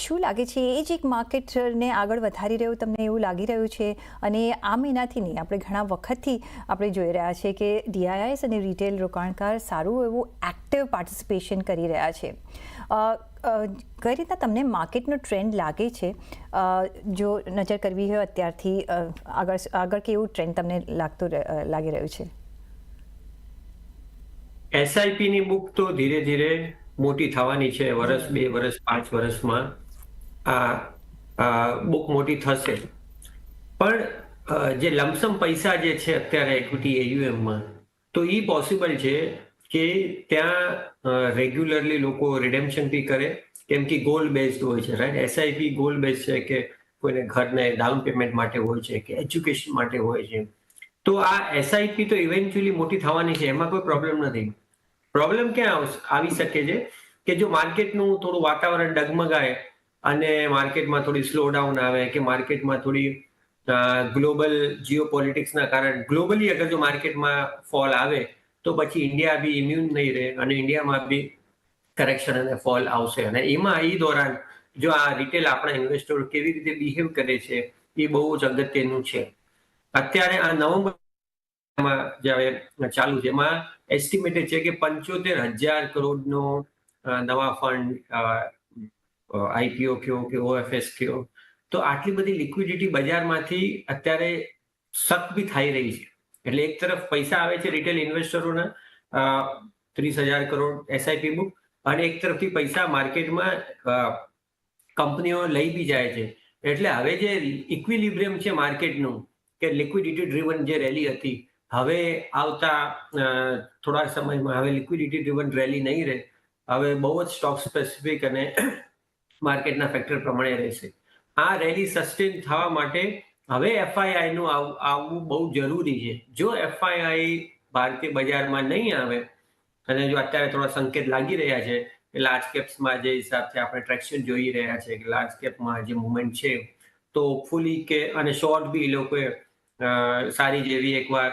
શું લાગે છે એ જ એક માર્કેટને આગળ વધારી રહ્યું તમને એવું લાગી રહ્યું છે? અને આ મહિનાથી નહીં, આપણે ઘણા વખતથી આપણે જોઈ રહ્યા છે કે ડીઆઈઆઈએસ અને રિટેલ રોકાણકાર સારું એવું એક્ટિવ પાર્ટિસિપેશન કરી રહ્યા છે. કઈ રીતના તમને માર્કેટનો ટ્રેન્ડ લાગે છે? જો નજર કરવી હોય અત્યારથી આગળ કેવું ટ્રેન્ડ તમને લાગી રહ્યું છે? એસઆઈપીની બુક તો ધીરે ધીરે મોટી થવાની છે. વર્ષ, 2 વર્ષ, 5 વર્ષમાં આ બુક મોટી થશે. પણ જે લમસમ પૈસા જે છે અત્યારે ઇક્વિટી એયુએમમાં, તો એ પોસિબલ છે કે ત્યાં રેગ્યુલરલી લોકો રિડેમ્પશન બી કરે, કેમ કે ગોલ બેઝડ હોય છે, રાઈટ? એસઆઈપી ગોલ બેઝ છે કે કોઈને ઘરને ડાઉન પેમેન્ટ માટે હોય છે કે એજ્યુકેશન માટે હોય છે. તો આ એસઆઈપી તો ઇવેન્ચ્યુઅલી મોટી થવાની છે, એમાં કોઈ પ્રોબ્લેમ નથી. પ્રોબ્લેમ ક્યાં આવી શકે છે કે જો માર્કેટનું થોડું વાતાવરણ ડગમગાય અને માર્કેટમાં થોડી સ્લો ડાઉન આવે, કે માર્કેટમાં થોડી ગ્લોબલ જીઓપોલિટિક્સના કારણે ગ્લોબલી અગર જો માર્કેટમાં ફોલ આવે તો પછી ઇન્ડિયા બી ઇમ્યુન નહીં રહે અને ઇન્ડિયામાં બી કરેક્શન અને ફોલ આવશે. અને એમાં એ દોરાન જો આ રિટેલ આપણા ઇન્વેસ્ટરો કેવી રીતે બિહેવ કરે છે એ બહુ જ અગત્યનું છે. અત્યારે આ નવેમ્બર ચાલુ છે, એમાં એસ્ટિમેટેડ છે કે 75,000 કરોડનો નવા ફંડ, આઈપીઓ કયો કે ઓએફએસ કયો, તો આટલી બધી લિક્વિડિટી બજારમાંથી અત્યારે સક બી થઈ રહી છે. એટલે એક તરફ પૈસા આવે છે રિટેલ ઇન્વેસ્ટરોના 30,000 કરોડ એસઆઈપી બુક, અને એક તરફથી પૈસા માર્કેટમાં કંપનીઓ લઈ બી જાય છે. એટલે હવે જે ઇક્વિલિબ્રિયમ છે માર્કેટનું, કે લિક્વિડિટી ડ્રીવન જે રેલી હતી, હવે આવતા થોડા સમયમાં હવે લિક્વિડિટી ડ્રીવન રેલી નહીં રહે. હવે બહુ જ સ્ટોક સ્પેસિફિક અને માર્કેટના ફેક્ટર પ્રમાણે રહેશે. આ રેલી સસ્ટેન થવા માટે હવે એફઆઈઆઈ નું આવવું બહુ જરૂરી છે. જો એફઆઈઆઈ ભારતીય બજારમાં નહીં આવે, અને જો અત્યારે થોડા સંકેત લાગી રહ્યા છે કે લાર્જ કેપ્સમાં જે હિસાબથી આપણે ટ્રેક્શન જોઈ રહ્યા છે કે લાર્જ કેપમાં જે મુવમેન્ટ છે, તો હોપફુલી કે અને શોર્ટ બી એ લોકોએ સારી જેવી એકવાર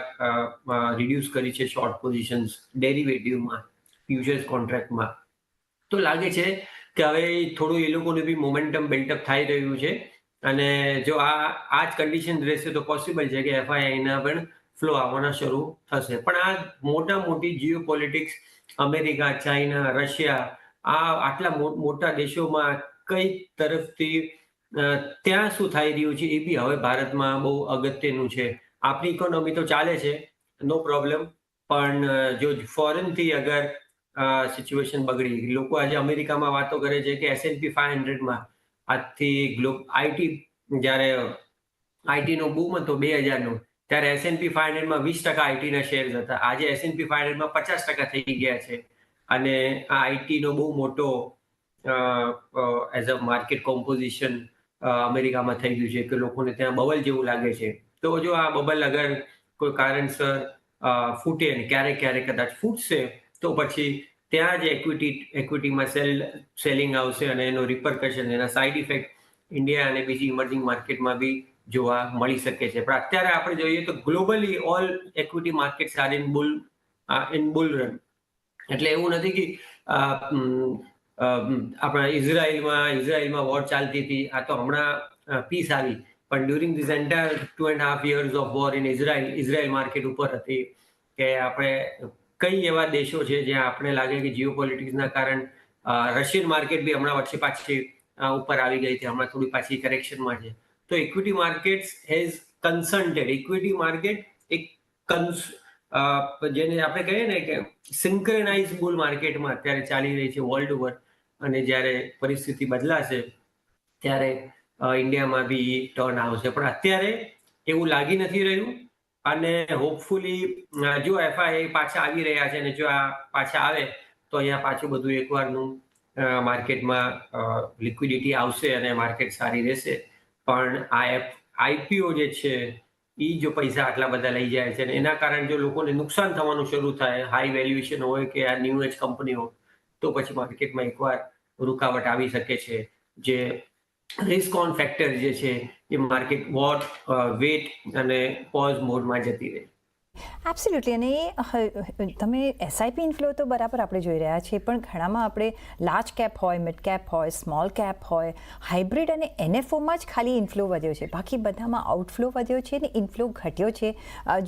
રિડ્યુસ કરી છે શોર્ટ પોઝિશન્સ ડેરિવેટિવમાં, ફ્યુચર્સ કોન્ટ્રાક્ટમાં. તો લાગે છે કે હવે થોડું એ લોકોનું બી મોમેન્ટમ બિલ્ટઅપ થઈ રહ્યું છે. અને જો આ જ કન્ડિશન રહેશે તો પોસિબલ છે કે એફઆઈઆઈના પણ ફ્લો આવવાના શરૂ થશે. પણ આ મોટી Jio politics, America, China, Russia, આટલા મોટા દેશોમાં કઈ તરફથી ત્યાં શું થઈ રહ્યું છે એ બી હવે ભારતમાં બહુ અગત્યનું છે. આપણી ઇકોનોમી તો ચાલે છે, નો પ્રોબ્લેમ, પણ જો ફોરેનથી અગર સિચ્યુએશન બગડી, લોકો આજે અમેરિકામાં વાતો કરે છે કે S&P 500માં આજથી આઈટી, જ્યારે આઈટીનો બૂમ હતો 2000નો, ત્યારે S&P 500માં 20% આઈટીના શેર્સ હતા. આજે S&P 500માં 50% થઈ ગયા છે. અને આ આઈટીનો બહુ મોટો એઝ અ માર્કેટ કોમ્પોઝિશન અમેરિકામાં થઈ ગયું છે કે લોકોને ત્યાં બબલ જેવું લાગે છે. તો જો આ બબલ અગર કોઈ કારણસર ફૂટે, અને ક્યારેક કદાચ ફૂટશે, તો પછી ત્યાં જ ઇક્વિટીમાં સેલિંગ આવશે અને એનો રિપરકશન, એના સાઇડ ઇફેક્ટ ઇન્ડિયા અને બીજી ઇમર્જિંગ માર્કેટમાં બી જોવા મળી શકે છે. પણ અત્યારે આપણે જોઈએ તો globally all equity markets are in bull run. એટલે એવું નથી કે આપણા ઇઝરાયલમાં વોર ચાલતી હતી, આ તો હમણાં પીસ આવી, પણ during this entire 2.5 years of war in Israel market ઉપર હતી. કે આપણે કઈ એવા દેશો છે જ્યાં આપણે લાગે કે જીઓ પોલિટિક્સના કારણે રશિયન માર્કેટ બી હમણાં વચ્ચે પાછી ઉપર આવી ગઈ હતી, હમણાં થોડી પાછી કરેક્શનમાં છે. તો equity market has consented. Equity market એક જેને આપણે કહીએ ને કે સિન્ક્રનાઇઝ બુલ માર્કેટમાં અત્યારે ચાલી રહી છે વર્લ્ડ ઓવર. અને જ્યારે પરિસ્થિતિ બદલાશે ત્યારે ઇન્ડિયામાં બી ટર્ન આવશે. પણ અત્યારે એવું લાગી નથી રહ્યું. અને હોપફુલી જો એફઆઈઆઈ પાછા આવી રહ્યા છે, અને જો આ પાછા આવે તો અહીંયા પાછું બધું એકવારનું માર્કેટમાં લિક્વિડિટી આવશે અને માર્કેટ સારી રહેશે. પણ આ આઈપીઓ જે છે એ જો પૈસા આટલા બધા લઈ જાય છે, અને એના કારણે જો લોકોને નુકસાન થવાનું શરૂ થાય, હાઈ વેલ્યુએશન હોય કે આ ન્યૂ એજ કંપનીઓ, તો પછી માર્કેટમાં એકવાર રૂકાવટ આવી શકે છે. જે રિસ્ક ઓન ફેક્ટર જે છે એ માર્કેટ વેટ અને પોઝ મોડમાં જતી રહે. એબ્સોલ્યુટલી. અને તમે એસઆઈપી ઇન્ફ્લો તો બરાબર આપણે જોઈ રહ્યા છીએ, પણ ઘણામાં આપણે લાર્જ કેપ હોય, મિડ કેપ હોય, સ્મોલ કેપ હોય, હાઇબ્રિડ અને એનએફઓમાં જ ખાલી ઇન્ફ્લો વધ્યો છે, બાકી બધામાં આઉટફ્લો વધ્યો છે અને ઇન્ફ્લો ઘટ્યો છે.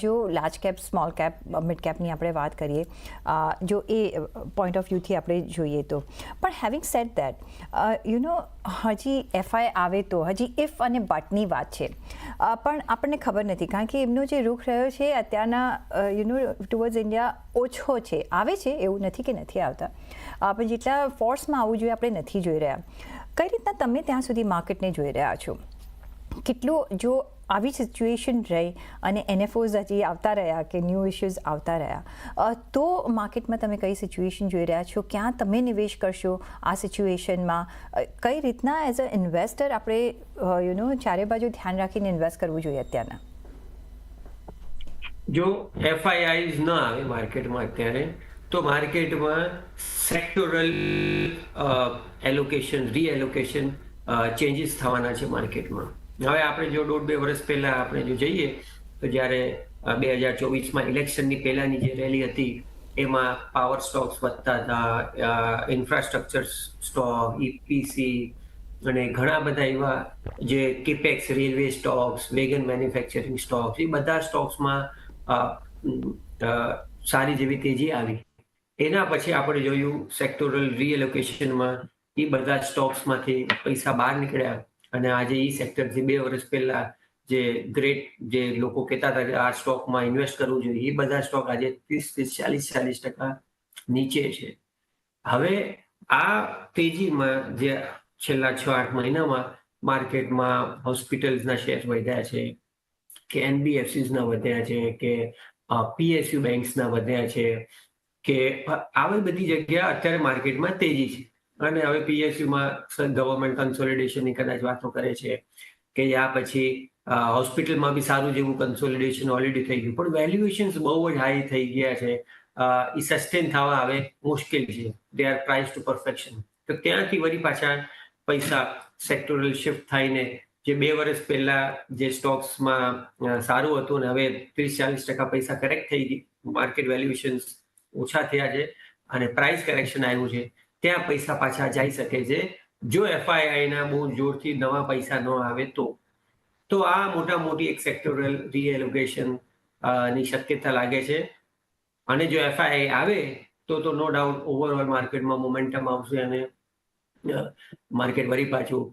જો large cap, small cap, mid કેપની આપણે વાત કરીએ, જો એ પોઈન્ટ ઓફ વ્યૂથી આપણે જોઈએ તો. પણ હેવિંગ સેડ દેટ, હજી એફઆઈ આવે તો હજી ઇફ અને બટની વાત છે, પણ આપણને ખબર નથી, કારણ કે એમનો જે રૂખ રહ્યો છે અત્યારના ટુવર્ડ્સ ઇન્ડિયા ઓછો છે. આવે છે, એવું નથી કે નથી આવતા, પણ જેટલા ફોર્સમાં આવવું જોઈએ આપણે નથી જોઈ રહ્યા. કઈ રીતના તમે ત્યાં સુધી માર્કેટને જોઈ રહ્યા છો? કેટલું જો આવી સિચ્યુએશન રહી અને એનએફઓઝ હજી આવતા રહ્યા કે ન્યૂ ઇશ્યુઝ આવતા રહ્યા, તો માર્કેટમાં તમે કઈ સિચ્યુએશન જોઈ રહ્યા છો? ક્યાં તમે નિવેશ કરશો આ સિચ્યુએશનમાં? કઈ રીતના એઝ અ ઇન્વેસ્ટર આપણે ચારે બાજુ ધ્યાન રાખીને ઇન્વેસ્ટ કરવું જોઈએ અત્યારના? જો એફઆઈઆઈઝ ન આવે માર્કેટમાં અત્યારે, તો માર્કેટમાં સેક્ટોરલ એલોકેશન, રીએલોકેશન ચેન્જીસ થવાના છે માર્કેટમાં. હવે આપણે જો 1.5-2 વર્ષ પહેલા આપણે જો જઈએ તો જ્યારે 2024માં ઇલેક્શનની પહેલાની જે રેલી હતી એમાં પાવર સ્ટોક્સ વધતા હતા, ઇન્ફ્રાસ્ટ્રક્ચર સ્ટોક, ઇપીસી અને ઘણા બધા એવા જે capex, railway stocks, wagon manufacturing stocks, એ બધા સ્ટોક્સમાં સારી જેવી તેજી આવી. એના પછી આપણે જોયું સેક્ટોરલ રીએલોકેશનમાં એ બધા સ્ટોક્સમાંથી પૈસા બહાર નીકળ્યા અને આજે એ સેક્ટરથી 2 વર્ષ પહેલા જે ગ્રેટ જે લોકો કહેતા હતા કે આ સ્ટોકમાં ઇન્વેસ્ટ કરવું જોઈએ, એ બધા સ્ટોક આજે 30-40% નીચે છે. હવે આ તેજીમાં જે છેલ્લા 6-8 મહિનામાં માર્કેટમાં હોસ્પિટલ્સના શેર વધ્યા છે, કે એનબીએફસીસના વધ્યા છે, કે પીએસયુ બેંક્સના વધ્યા છે, કે આવી બધી જગ્યા અત્યારે માર્કેટમાં તેજી છે. અને હવે પીએસયુમાં ગવર્મેન્ટ કન્સોલિડેશનની કદાચ વાતો કરે છે, કે યા પછી હોસ્પિટલમાં બી સારું જેવું કન્સોલિડેશન ઓલરેડી થઈ ગયું, પણ વેલ્યુએશન્સ બહુ જ હાઈ થઈ ગયા છે. એ સસ્ટેન થવા હવે મુશ્કેલ છે. They are price two perfection. તો ત્યાંથી વળી પાછા પૈસા સેક્ટોરલ શિફ્ટ થઈને જે 2 વર્ષ પહેલા જે સ્ટોક્સમાં સારું હતું ને હવે 30-40% પૈસા કરેક્ટ થઈ ગઈ, માર્કેટ વેલ્યુએશન્સ ઓછા થયા છે અને પ્રાઇસ કરેક્શન આવ્યું છે, ત્યાં પૈસા પાછા જઈ શકે છે જો એફઆઈઆઈના બહુ જોરથી નવા પૈસા ન આવે તો આ મોટી એક સેક્ટોરલ રીએલોકેશન ની શક્યતા લાગે છે. અને જો એફઆઈઆઈ આવે તો નો ડાઉટ ઓવરઓલ માર્કેટમાં મોમેન્ટમ આવશે અને માર્કેટ વળી પાછું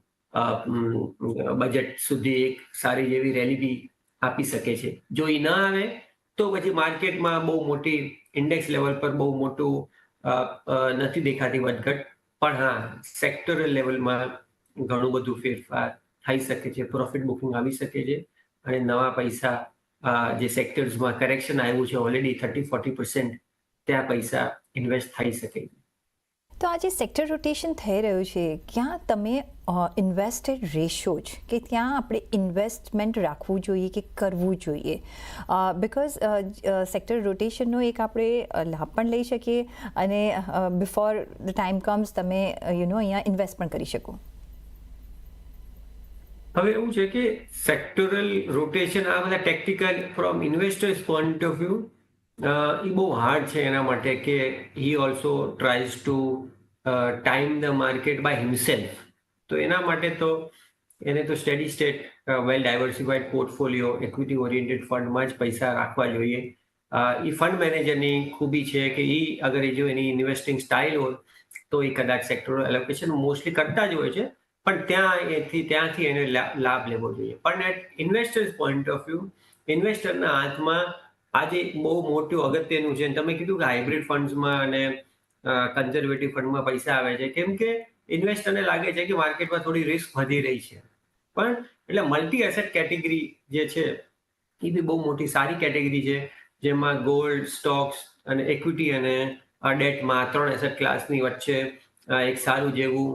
બજેટ સુધી એક સારી જેવી રેલી બી આપી શકે છે. જો એ ના આવે તો પછી માર્કેટમાં બહુ મોટી ઇન્ડેક્સ લેવલ પર બહુ મોટું નથી દેખાતી વધઘટ, પણ હા સેક્ટરલ લેવલમાં ઘણું બધું ફેરફાર થઈ શકે છે, પ્રોફિટ બુકિંગ આવી શકે છે અને નવા પૈસા જે સેક્ટર્સમાં કરેક્શન આવ્યું છે ઓલરેડી 30-40%, ત્યાં પૈસા ઇન્વેસ્ટ થઈ શકે. તો આ જે સેક્ટર રોટેશન થઈ રહ્યું છે, ક્યાં તમે ઇન્વેસ્ટેડ રેશો જ કે ત્યાં આપણે ઇન્વેસ્ટમેન્ટ રાખવું જોઈએ કે કરવું જોઈએ? બિકોઝ સેક્ટર રોટેશનનો એક આપણે લાભ પણ લઈ શકીએ અને બિફોર ધ ટાઈમ કમ્સ તમે અહીંયા ઇન્વેસ્ટ પણ કરી શકો. હવે એવું છે કે સેક્ટોરલ રોટેશન આ બધા tactical from investors point of view એ બહુ હાર્ડ છે એના માટે કે he also tries to time the market by himself. તો એના માટે તો એને તો steady state well diversified portfolio equity oriented ફંડમાં જ પૈસા રાખવા જોઈએ. એ ફંડ મેનેજરની ખૂબી છે કે એ અગર જો એની ઇન્વેસ્ટિંગ સ્ટાઇલ હોય તો એ કદાચ સેક્ટોરલ એલોકેશન મોસ્ટલી કરતા જ હોય છે, પણ ત્યાંથી એને લાભ લેવો જોઈએ. પણ at investors point of view ઇન્વેસ્ટરના હાથમાં આજે બહુ મોટું અગત્યનું છે. તમે કીધું કે હાઇબ્રિડ ફંડ્સમાં અને કન્ઝર્વેટિવ ફંડમાં પૈસા આવે છે, કેમ કે ઇન્વેસ્ટરને લાગે છે કે માર્કેટમાં થોડી રિસ્ક વધી રહી છે. પણ એટલે મલ્ટી એસેટ કેટેગરી જે છે એ બી બહુ મોટી સારી કેટેગરી છે, જેમાં ગોલ્ડ, સ્ટોક્સ અને ઇક્વિટી અને ડેટમાં 3 એસેટ ક્લાસની વચ્ચે એક સારું જેવું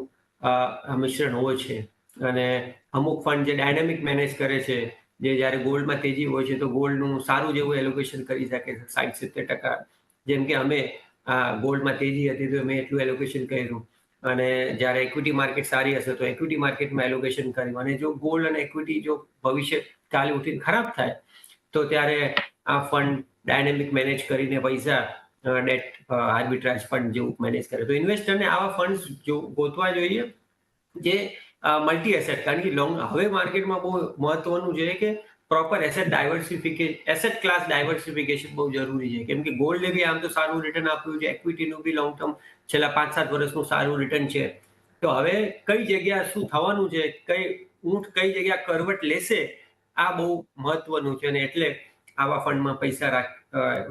મિશ્રણ હોય છે. અને અમુક ફંડ જે ડાયનામિક મેનેજ કરે છે, જે જ્યારે ગોલ્ડમાં તેજી હોય છે તો ગોલ્ડનું સારું જેવું એલોકેશન કરી શકે છે 60-70%. જેમ કે અમે ગોલ્ડમાં તેજી હતી તો અમે એટલું એલોકેશન કર્યું, અને જ્યારે ઇક્વિટી માર્કેટ સારી હશે તો ઇક્વિટી માર્કેટમાં એલોકેશન કર્યું. અને જો ગોલ્ડ અને ઇક્વિટી જો ભવિષ્ય કાલે ઉઠીને ખરાબ થાય તો ત્યારે આ ફંડ ડાયનેમિક મેનેજ કરીને પૈસા ડેટ આર્બિટ્રાજ ફંડ જેવું મેનેજ કરે. તો ઇન્વેસ્ટરને આવા ફંડ્સ ગોતવા જોઈએ જે મલ્ટી એસેટ, કારણ કે હવે માર્કેટમાં બહુ મહત્વનું છે કે પ્રોપર એસેટ ક્લાસ ડાયવર્સિફિકેશન બહુ જરૂરી છે, કેમ કે ગોલ્ડે બી આમ તો સારું રિટર્ન આપ્યું છે, ઇક્વિટીનું બી લોંગ ટર્મ છેલ્લા 5-7 વર્ષનું સારું રિટર્ન છે. તો હવે કઈ જગ્યા શું થવાનું છે, કઈ જગ્યા કરવટ લેશે, આ બહુ મહત્વનું છે. અને એટલે આવા ફંડમાં પૈસા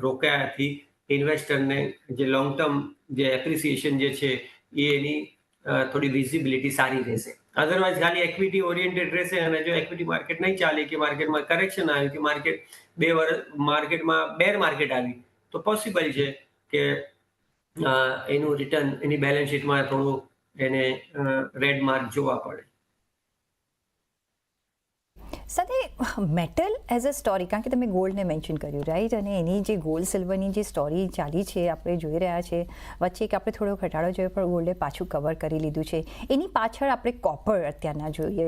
રોકાયાથી ઇન્વેસ્ટરને જે લોંગ ટર્મ જે એપ્રિસિએશન જે છે એની થોડી વિઝિબિલિટી સારી રહેશે. અધરવાઇઝ ખાલી ઇક્વિટી ઓરિએન્ટેડ રહેશે અને જો ઇક્વિટી માર્કેટ નહીં ચાલે, કે માર્કેટમાં કરેક્શન આવ્યું, કે માર્કેટમાં બેર માર્કેટ આવી, તો પોસિબલ છે કે એનું રિટર્ન એની બેલેન્સ શીટમાં થોડું એને રેડ માર્ક જોવા પડે. સાથે મેટલ એઝ અ સ્ટોરી, કારણ કે તમે ગોલ્ડને મેન્શન કર્યું, રાઈટ, અને એની જે ગોલ્ડ સિલ્વરની જે સ્ટોરી ચાલી છે આપણે જોઈ રહ્યા છે, વચ્ચે એક આપણે થોડો ઘટાડો જોયો પણ ગોલ્ડે પાછું કવર કરી લીધું છે. એની પાછળ આપણે કોપર અત્યારના જોઈએ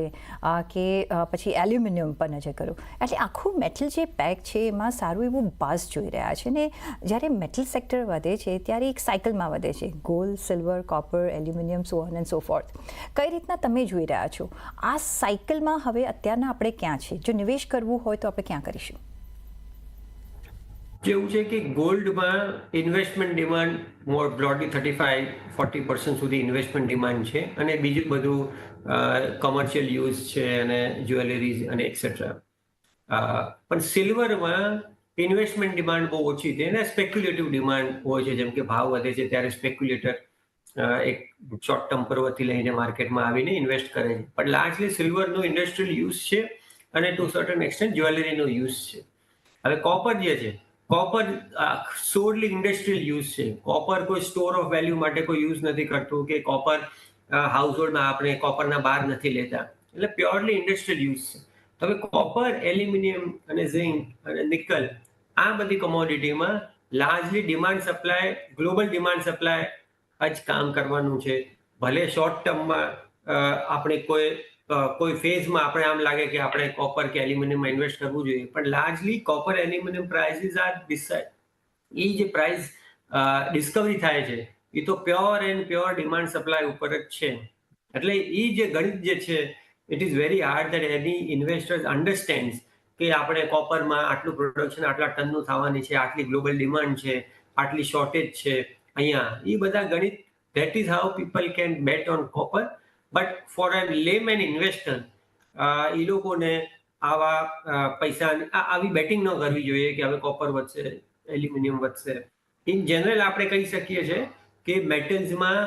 કે પછી એલ્યુમિનિયમ પર નજર કરો, એટલે આખું મેટલ જે પેક છે એમાં સારું એવું બાસ જોઈ રહ્યા છે. ને જ્યારે મેટલ સેક્ટર વધે છે ત્યારે એક સાયકલમાં વધે છે, gold, silver, copper, aluminium, so on and so fourth. કઈ રીતના તમે જોઈ રહ્યા છો આ સાયકલમાં? હવે અત્યારના આપણે ક્યાં છે? જો નિવેશ કરવું હોય તો આપણે ક્યાં કરીશું? જેવું છે કે ગોલ્ડમાં ઇન્વેસ્ટમેન્ટ ડિમાન્ડ મોર બ્રોડલી 35-40% સુધી ઇન્વેસ્ટમેન્ટ ડિમાન્ડ છે, અને બીજું બધું કોમર્શિયલ યુઝ છે અને જ્વેલરીઝ અને એક્સેટ્રા. પણ સિલ્વરમાં ઇન્વેસ્ટમેન્ટ ડિમાન્ડ બહુ ઓછી છે અને સ્પેક્યુલેટિવ ડિમાન્ડ હોય છે. જેમ કે ભાવ વધે છે ત્યારે સ્પેક્યુલેટર એક શોર્ટ ટર્મ પર્વથી લઈને માર્કેટમાં આવીને ઇન્વેસ્ટ કરે છે. પણ લાર્જલી સિલ્વરનો ઇન્ડસ્ટ્રીયલ યુઝ છે અને ટુ સર્ટન એક્સટેન્ટ જ્વેલરીનો યુઝ છે. હવે કોપર જે છે, કોપર સોરલી ઇન્ડસ્ટ્રીયલ યુઝ છે. કોપર કોઈ સ્ટોર ઓફ વેલ્યુ માટે કોઈ યુઝ નથી કરતું, કે કોપર હાઉસહોલ્ડમાં આપણે કોપરના બાર નથી લેતા, એટલે પ્યોરલી ઇન્ડસ્ટ્રીયલ યુઝ છે. હવે કોપર, એલ્યુમિનિયમ અને ઝિંક અને નિકલ, આ બધી કોમોડિટીમાં largely demand supply, global demand supply જ કામ કરવાનું છે. ભલે શોર્ટ ટર્મમાં આપણે કોઈ ફેઝમાં આપણે આમ લાગે કે આપણે કોપર કે એલ્યુમિનિયમમાં ઇન્વેસ્ટ કરવું જોઈએ, પણ largely copper aluminium prices are decide, એ જે પ્રાઇસ ડિસ્કવરી થાય છે એ તો પ્યોર ડિમાન્ડ સપ્લાય ઉપર જ છે. એટલે એ જે ગણિત જે છે, it is very hard that any investors understand કે આપણે કોપરમાં આટલું પ્રોડક્શન આટલા ટનનું થવાની છે, આટલી ગ્લોબલ ડિમાન્ડ છે, આટલી શોર્ટેજ છે અહીંયા. એ બધા ગણિત, that is how people can bet on copper. But for a layman investor, એ લોકોને આવા પૈસા આવી બેટિંગ ન કરવી જોઈએ કે હવે કોપર વધશે, એલ્યુમિનિયમ વધશે. ઇન જનરલ આપણે કહી શકીએ છીએ કે મેટલ્સમાં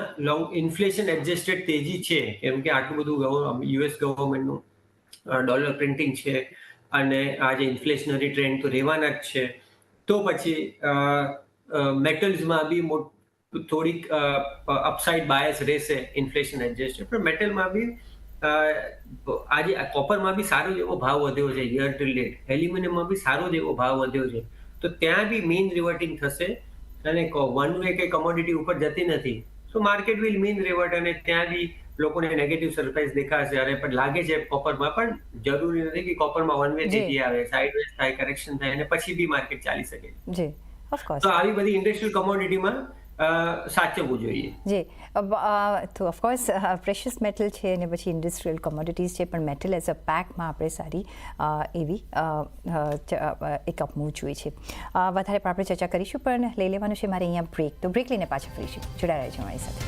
ઇન્ફ્લેશન એડજસ્ટેડ તેજી છે, કેમ કે આટલું બધું યુએસ ગવર્મેન્ટનું ડોલર પ્રિન્ટિંગ છે અને આ જે ઇન્ફ્લેશનરી ટ્રેન્ડ તો રહેવાના જ છે. તો પછી મેટલ્સમાં બી થોડીક અપસાઇડ બાયસ રહેશે ઇન્ફ્લેશન એડજસ્ટેડ. પણ મેટલમાં બી આજે કોપરમાં બી સારો એવો ભાવ વધ્યો છે યર ટુ ડેટ, એલ્યુમિનિયમમાં બી સારો જ એવો ભાવ વધ્યો છે. તો ત્યાં બી મીન રિવર્ટિંગ થશે અને વન વે કે કમોડિટી ઉપર જતી નથી. સો માર્કેટ વિલ મીન રિવર્ટ અને ત્યાં બી લોકોને નેગેટિવ સરપ્રાઇઝ દેખાશે. અરે પણ લાગે છે કોપરમાં, પણ જરૂરી નથી કે કોપરમાં વન વે તેજી આવે, સાઇડવેઝ થાય, કરેક્શન થાય અને પછી બી માર્કેટ ચાલી શકે. જી, ઓફકોર્સ. તો આવી બધી ઇન્ડસ્ટ્રીયલ કોમોડિટીમાં સાચવવું જોઈએ. જી, તો ઓફકોર્સ પ્રેશિયસ મેટલ છે અને પછી ઇન્ડસ્ટ્રીયલ કોમોડિટીઝ છે, પણ મેટલ એઝ અ પેકમાં આપણે સારી એવી એક અપમૂવ જોઈ છે. વધારે પણ આપણે ચર્ચા કરીશું, પણ લઈ લેવાનું છે મારે અહીંયા બ્રેક. તો બ્રેક લઈને પાછા ફરીશું. જોડાયા રહેજો અમારી સાથે.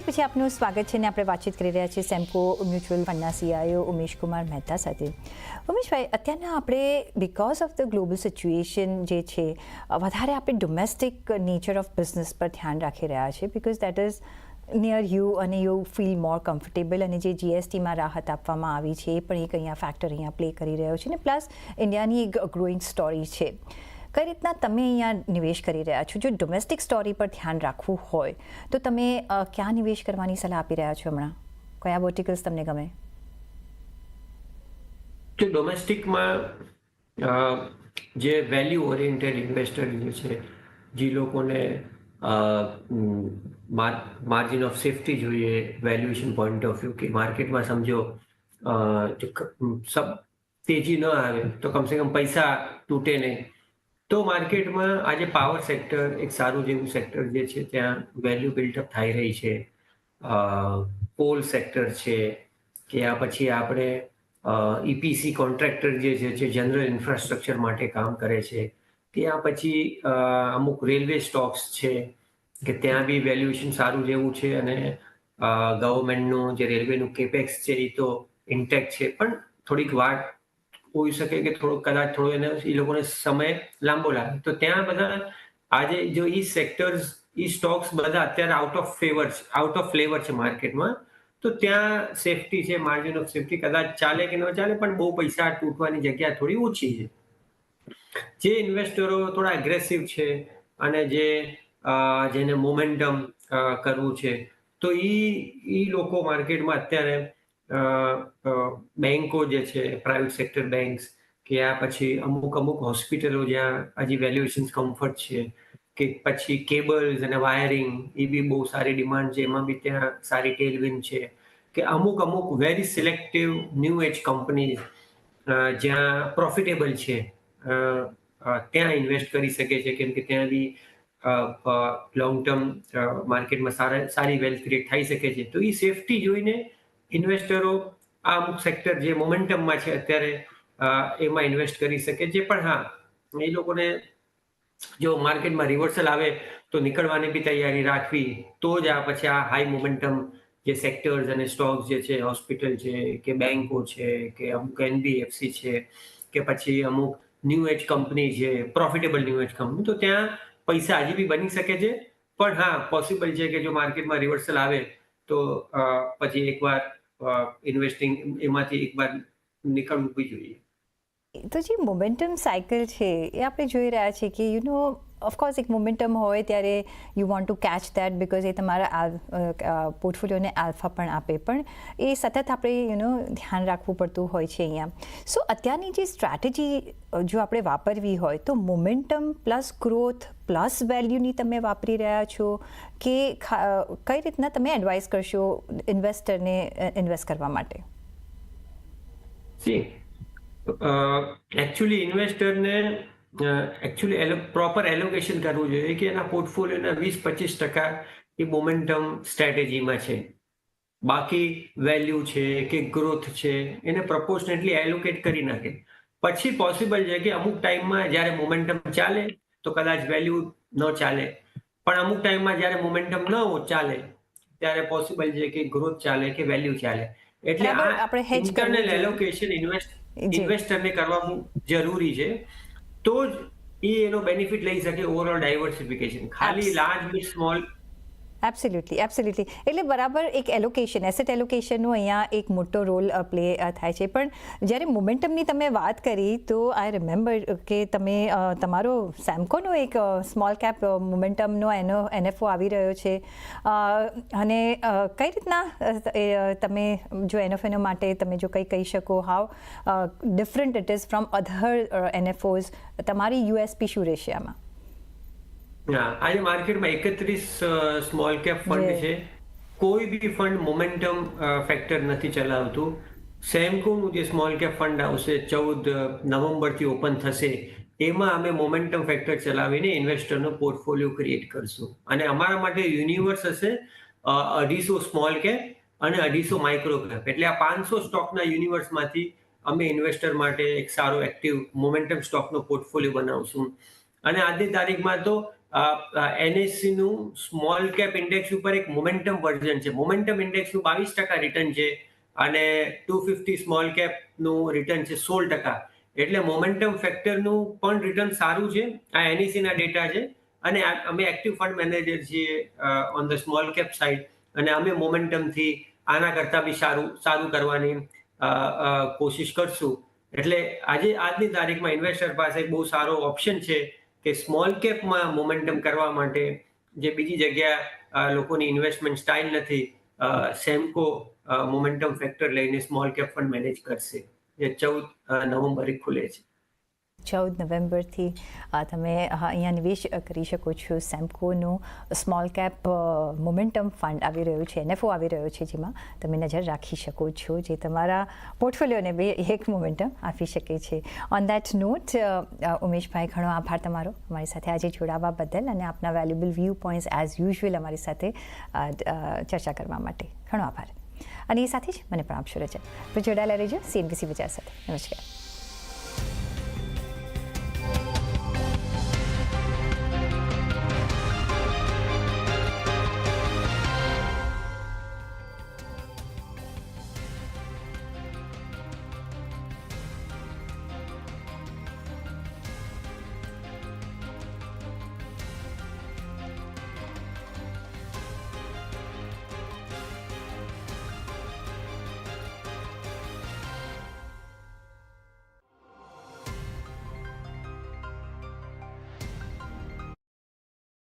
પછી આપનું સ્વાગત છે અને આપણે વાતચીત કરી રહ્યા છીએ સેમ્કો મ્યુચ્યુઅલ ફંડના CIO ઉમેશ કુમાર મહેતા સાથે. ઉમેશભાઈ, અત્યારના આપણે because of the global situation જે છે વધારે આપણે ડોમેસ્ટિક નેચર ઓફ બિઝનેસ પર ધ્યાન રાખી રહ્યા છીએ because that is near you અને યુ ફીલ મોર કમ્ફર્ટેબલ, અને જે GSTમાં રાહત આપવામાં આવી છે એ પણ એક અહીંયા ફેક્ટર અહીંયા પ્લે કરી રહ્યો છે ને પ્લસ ઇન્ડિયાની એક ગ્રોઈંગ સ્ટોરી છે. કઈ રીતના તમે અહીંયા નિવેશ કરી રહ્યા છો? જો ડોમેસ્ટિક સ્ટોરી પર ધ્યાન રાખવું હોય તો તમે ક્યાં નિવેશ કરવાની સલાહ આપી રહ્યા છો હમણાં? કયા વર્ટિકલ્સ તમને ગમે? જો ડોમેસ્ટિકમાં જે વેલ્યુ ઓરિએન્ટેડ ઇન્વેસ્ટર જે છે, જે લોકોને માર્જિન ઓફ સેફટી જોઈએ, વેલ્યુએશન પોઈન્ટ ઓફ વ્યૂ કે માર્કેટમાં સમજો તેજી ન આવે તો કમસે કમ પૈસા તૂટે નહીં, તો માર્કેટમાં આજે પાવર સેક્ટર એક સારું જેવું સેક્ટર જે છે ત્યાં વેલ્યુ બિલ્ટઅપ થઈ રહી છે. કોલ સેક્ટર છે કે આ પછી આપણે EPC કોન્ટ્રાક્ટર જે છે જનરલ ઇન્ફ્રાસ્ટ્રક્ચર માટે કામ કરે છે, કે આ પછી અમુક રેલવે સ્ટોક્સ છે કે ત્યાં બી વેલ્યુએશન સારું જેવું છે અને ગવર્મેન્ટનું જે રેલવેનું કેપેક્સ છે એ તો ઇન્ટેક્ટ છે, પણ થોડીક વાર હોઈ શકે કે કદાચ થોડો એને એ લોકોને સમય લાંબો લાગે, તો ત્યાં બધા આજે જો ઈ સેક્ટર્સ ઈ સ્ટોક્સ બધા અત્યારે આઉટ ઓફ ફ્લેવર છે માર્કેટમાં, તો ત્યાં સેફટી છે, માર્જિન ઓફ સેફટી કદાચ ચાલે કે ન ચાલે પણ બહુ પૈસા તૂટવાની જગ્યા થોડી ઓછી છે. જે ઇન્વેસ્ટરો થોડા એગ્રેસિવ છે અને જેને મોમેન્ટમ કરવું છે, તો ઈ લોકો માર્કેટમાં અત્યારે બેંકો જે છે, પ્રાઇવેટ સેક્ટર બેંક્સ કે આ પછી અમુક હોસ્પિટલો જ્યાં હજી વેલ્યુએશન કમ્ફર્ટ છે, કે પછી કેબલ્સ અને વાયરિંગ એ બી બહુ સારી ડિમાન્ડ છે, એમાં બી ત્યાં સારી ટેલવિન્ડ છે, કે અમુક very selective new age company જ્યાં પ્રોફિટેબલ છે ત્યાં ઇન્વેસ્ટ કરી શકે છે, કેમ કે ત્યાં બી લોંગ ટર્મ માર્કેટમાં સારી વેલ્થ ક્રિએટ થઈ શકે છે. તો એ સેફટી જોઈને ઇન્વેસ્ટરો આ અમુક સેક્ટર જે મોમેન્ટમમાં છે અત્યારે એમાં ઇન્વેસ્ટ કરી શકે છે. પણ હા, એ લોકોને જો માર્કેટમાં રિવર્સલ આવે તો નીકળવાની બી તૈયારી રાખવી, તો જ આ પછી આ હાઈ મોમેન્ટમ જે સેક્ટર્સ અને સ્ટોક્સ જે છે, હોસ્પિટલ છે કે બેંકો છે કે અમુક NBFC છે કે પછી અમુક ન્યૂ એજ કંપની છે, પ્રોફિટેબલ ન્યૂ એજ કંપની, તો ત્યાં પૈસા હજી બી બની શકે છે. પણ હા, પોસિબલ છે કે જો માર્કેટમાં રિવર્સલ આવે તો પછી એકવાર ઇન્વેસ્ટિંગ એમાંથી એકવાર નીકળવું બી જોઈએ. તો જે મોમેન્ટમ સાયકલ છે એ આપણે જોઈ રહ્યા છીએ કે ઓફકોર્સ એક મોમેન્ટમ હોય ત્યારે you want to catch that because એ તમારા પોર્ટફોલિયોને આલ્ફા પણ આપે, પણ એ સતત આપણે ધ્યાન રાખવું પડતું હોય છે અહીંયા. સો અત્યારની જે સ્ટ્રેટેજી જો આપણે વાપરવી હોય તો મોમેન્ટમ પ્લસ ગ્રોથ પ્લસ વેલ્યુની તમે વાપરી રહ્યા છો કે કઈ રીતના તમે એડવાઇસ કરશો ઇન્વેસ્ટરને ઇન્વેસ્ટ કરવા માટે? એકચ્યુઅલી ઇન્વેસ્ટરને પ્રોપર એલોકેશન કરવું જોઈએ કે એના પોર્ટફોલિયોના 20-25% એ મોમેન્ટમ સ્ટ્રેટેજીમાં છે, બાકી વેલ્યુ છે કે ગ્રોથ છે એને પ્રપોર્શનેટલી એલોકેટ કરી નાખે. પછી પોસિબલ છે કે અમુક ટાઈમમાં જ્યારે મોમેન્ટમ ચાલે તો કદાચ વેલ્યુ ન ચાલે, પણ અમુક ટાઈમમાં જ્યારે મોમેન્ટમ ન ચાલે ત્યારે પોસિબલ છે કે ગ્રોથ ચાલે કે વેલ્યુ ચાલે. એટલે આ ઇન્ટરનલ એલોકેશન ઇન્વેસ્ટરને કરવાનું જરૂરી છે, તો જ એનો બેનિફિટ લઈ શકે ઓવરઓલ ડાયવર્સિફિકેશન. ખાલી લાર્જ વિથ સ્મોલ. એબ્સોલ્યુટલી. એટલે બરાબર એક એલોકેશન, એસેટ એલોકેશનનો અહીંયા એક મોટો રોલ પ્લે થાય છે. પણ જ્યારે મોમેન્ટમની તમે વાત કરી તો આઈ રિમેમ્બર કે તમે તમારો સેમ્કોનો એક સ્મોલ કેપ મોમેન્ટમનો NFO આવી રહ્યો છે, અને કઈ રીતના તમે જો NFO માટે તમે જો કંઈ કહી શકો, how different it is from other NFOs, તમારી USP શું રહેશે આમાં? આજે માર્કેટમાં 31 સ્મોલ કેપ ફંડ છે. કોઈ બી ફંડ મોમેન્ટમ ફેક્ટર નથી ચલાવતું. સેમ્કોનું જે સ્મોલ કેપ ફંડ આવશે 14 નવેમ્બરથી ઓપન થશે, એમાં અમે મોમેન્ટમ ફેક્ટર ચલાવીને ઇન્વેસ્ટરનો પોર્ટફોલિયો ક્રિએટ કરશું. અને અમારા માટે યુનિવર્સ હશે 250 સ્મોલ કેપ અને 250 માઇક્રો કેપ. એટલે આ 500 સ્ટોકના યુનિવર્સમાંથી અમે ઇન્વેસ્ટર માટે એક સારો એક્ટિવ મોમેન્ટમ સ્ટોકનો પોર્ટફોલિયો બનાવશું. અને આજની તારીખમાં તો એનએસસીનું સ્મોલ કેપ ઇન્ડેક્સ ઉપર એક મોમેન્ટમ વર્ઝન છે. મોમેન્ટમ ઇન્ડેક્સનું 22% રિટર્ન છે અને 250 સ્મોલ કેપનું રિટર્ન છે 16%. એટલે મોમેન્ટમ ફેક્ટરનું પણ રિટર્ન સારું છે. આ એનએસસીના ડેટા છે અને અમે એક્ટિવ ફંડ મેનેજર છીએ on the small cap side અને અમે મોમેન્ટમથી આના કરતાં બી સારું કરવાની કોશિશ કરશું. એટલે આજની તારીખમાં ઇન્વેસ્ટર પાસે બહુ સારો ઓપ્શન છે કે સ્મોલ કેપમાં મોમેન્ટમ કરવા માટે જે બીજી જગ્યા લોકોની ઇન્વેસ્ટમેન્ટ સ્ટાઇલ નથી. સેમ્કો મોમેન્ટમ ફેક્ટર લઈને સ્મોલ કેપ ફંડ મેનેજ કરશે, જે 14 નવેમ્બરે ખુલે છે. 14 નવેમ્બરથી તમે અહીંયા નિવેશ કરી શકો છો. સેમ્કોનું સ્મોલ કેપ મોમેન્ટમ ફંડ આવી રહ્યું છે, NFO આવી રહ્યો છે, જેમાં તમે નજર રાખી શકો છો, જે તમારા પોર્ટફોલિયોને બે એક મોમેન્ટમ આપી શકે છે. ઓન દેટ નોટ, ઉમેશભાઈ, ઘણો આભાર તમારો અમારી સાથે આજે જોડાવા બદલ અને આપના valuable view points as usual અમારી સાથે ચર્ચા કરવા માટે. ઘણો આભાર. અને એ સાથે જ મને પણ આપશો રજા. તો જોડાયેલા રહેજો CNBC બજાર સાથે. નમસ્કાર.